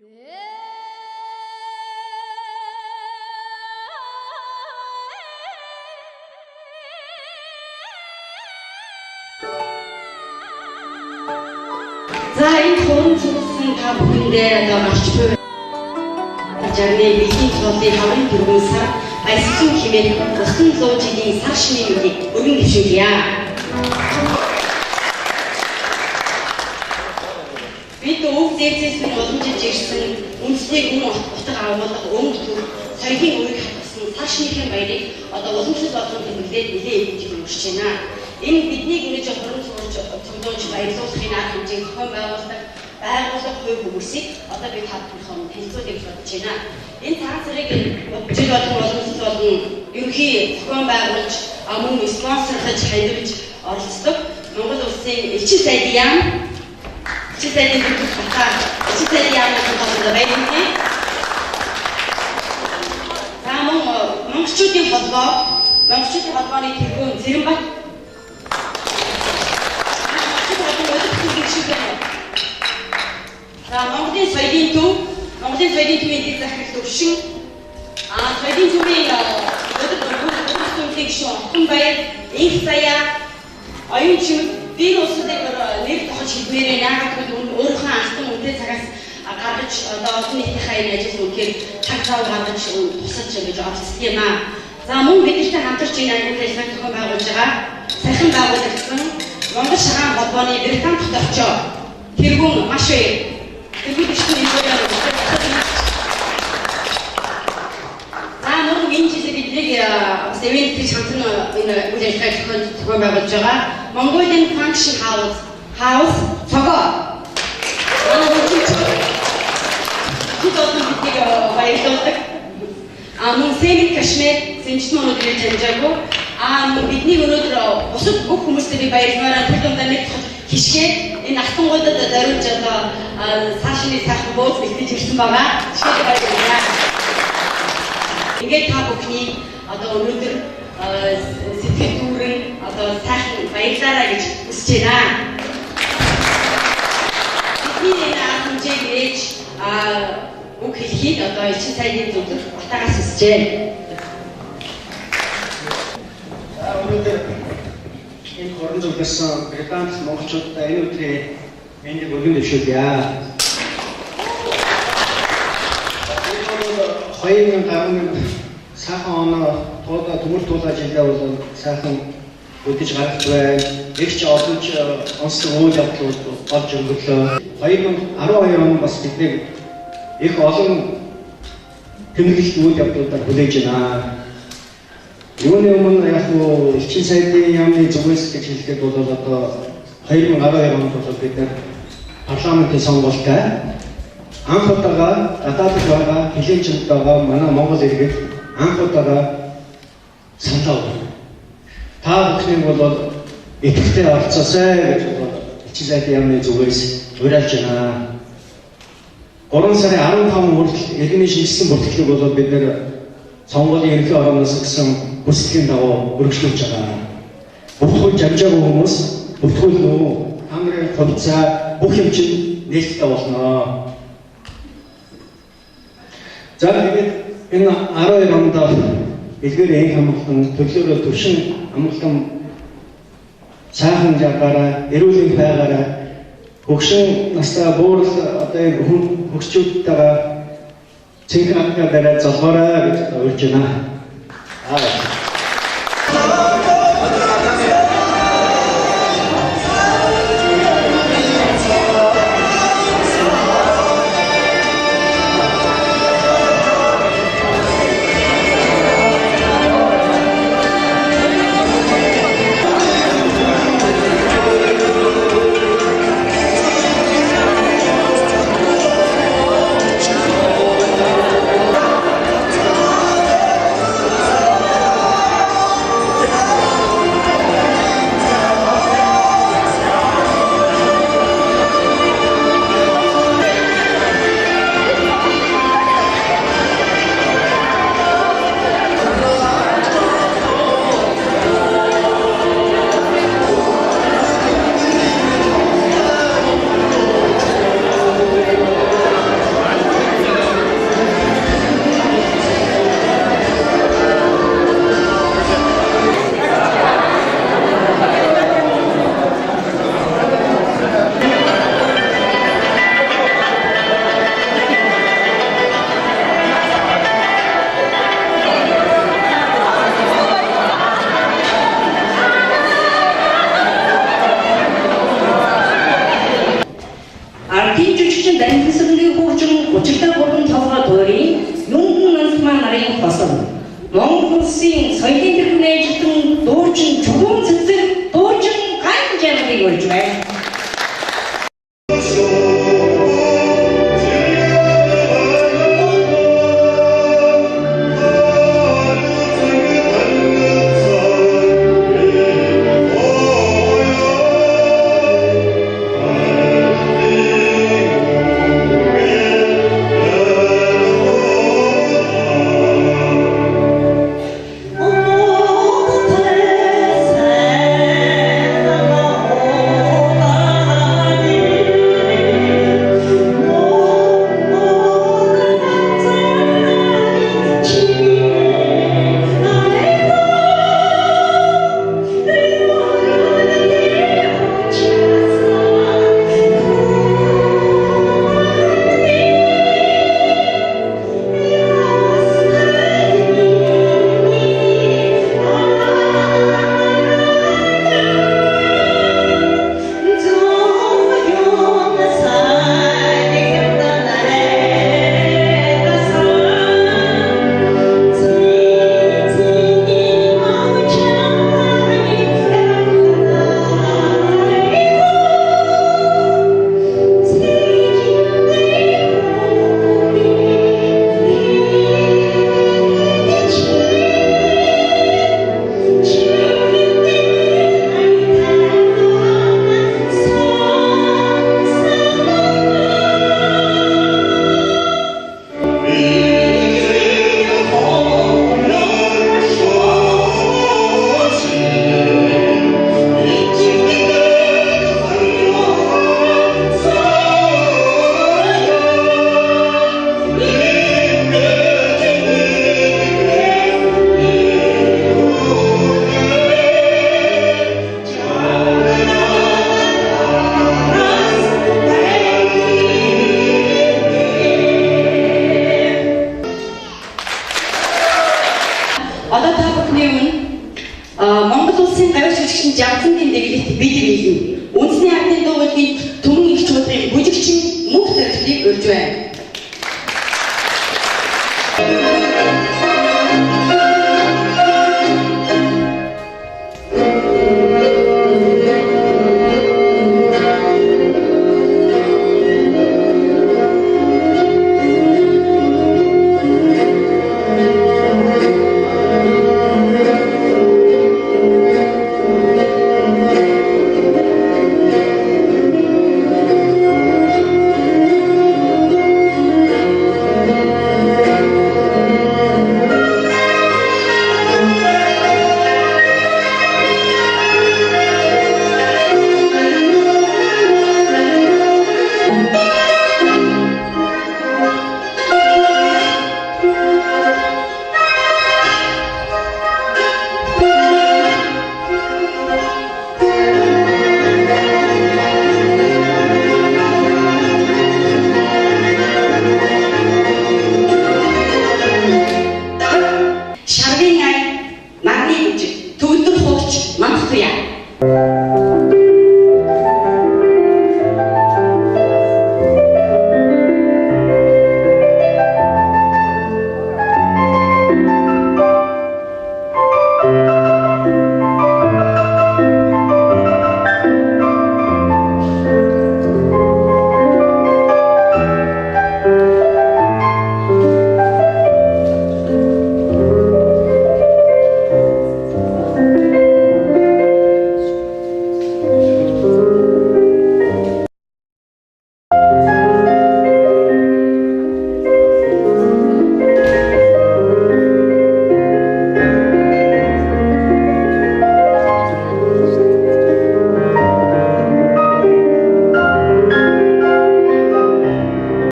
За энэ хуран цугсан та бүхэндээ одоо гарч буй жарны бэлгийн цолын хаврын түргэн сар баясгалан хэмээх усан 100 жилийн сар шинийн үгийг өргөн гişүүлье. Бид өв зээцээс нь олон жил ирсэн үндэсний гүн утга агуулга өнгө төр соёлын үрийг хатгасан сар шинийн баярыг одоо уламжлал болгон тэмдэглээд нэлээд эдгэж өгч байна. Энэ бидний гинэж хуран цугдуулж баярлуулахын арга хэмжээг зохион байгуулдаг байгууллага хувь хүмүүсийг одоо бид хатгахын хэлцүүлэх бодож байна. Энэ цагаан сарыг жил болгон уламжлал болгон ерөнхий зохион байгуулж мөн спонсорлож хандивж оролцдог Монгол улсын элчин сайдын яам элчин сайдын яамын хамгаалалт баярлалаа. За мөн монголчуудын холбооны тэргүүн Зэрэнбат За Монголын соёлын төвийн дэд захирал төвшин соёлын төвийн Хотон баяр, Инх заяа, оюун чимэг бие улсуудыг нэр тохож хэлмээрээ яагаад гэвэл өөрийнхөө алтан үнэтэй цагаас гаргаж одоо олон нийтийнхээ энэ ажил үнэхээр цаг зав гаргаж тусаж гэж оролцдог юм аа. За мөн бидэртэй хамтарч энэ ажил ажиллагааг зохион байгуулж байгаа сахин байгуулагдсан Монгол шагаан холбооны Британи тогтоогчоо тэргүүн маш их тэргүүн дэвшин хэлбэрээр энэ жилийн бидний Сэвэн гэж хамтран энэ үйл ажиллагааг зохион байгуулж байгаа Mongolian Function House цогоо. Биднийг баярлуулдаг. Мөн Сэвэн Кашмир сэнжтмөнүүд гэж хамжаагүй. Бидний өнөөдөр бусад бүх хүмүүстээ би баярлалаа. Тэр дундаа нэг хишгээ энэ алтангуудад зориулж одоо цаашны сайхан бууз бэлтэж ирсэн байгаа. Шийдэл баярлалаа. Ингээд та бүхний одоо өнөөдөр сэтгэл дүүрэн одоо сайхан баярлалаа гэж хүсэж байна. Бидний энэ хэмжээг ээж үг хэлхийг одоо элчин сайдын зөвлөх батагаас хүсжээ. Өнөөдөр энэ хорон зөвлөсөн Британд монголчуудаа энэ өдрийн мэндийг өргөн дэвшүүлье. 2005 сайхан оноо төмөр туулаа жилдээ бол сайхан өдөж гарах бай. Игч олонч онцлог үйл явдлууд болж өнгөрлөө. 2012 он бас бидний их олон тэмдэглэлт үйл явдлуудаар хүлээж байна. Юуны өмнө яг нь элчин сайдын яамны зүгээс гэж хэлэхэд бол одоо 2012 онд бол бид парламентын сонгуультай анх удаага гадаадд байгаа хилэнчэнд байгаа манай Монгол иргэд анх удаага саналаа өгнө. Та бүхнийг бол идэвхтэй оролцоосай гэж элчин сайдын яамны зүгээс уриалж байна. 3 сарын 15 хүртэл иргэний шинжилсэн бүртгэлийг бол бид нэр сонгуулийн ерөнхий орооноос гэсэн хүслийн дагуу өргөжлүүлж байгаа. Бүртгүүлж амжаагүй хүмүүс бүртгүүлнэ үү? Хамрын хувьцаа бүх юм чинь нээлттэй болно. За тэгээд энэ 12 онд элгээр энх амгалан төрлөөрөө төвшин амгалан сайхан жагаараа эрүүл байгаараа хөгшин настай буурал одоо энэ хөгчүүдтэйгээ цэнхэр хатгаа дараа залгоорой гэж урьж байна. гавьяасан гавьяас шүлгчийн жавхлын дэглэлт бид биелнэ.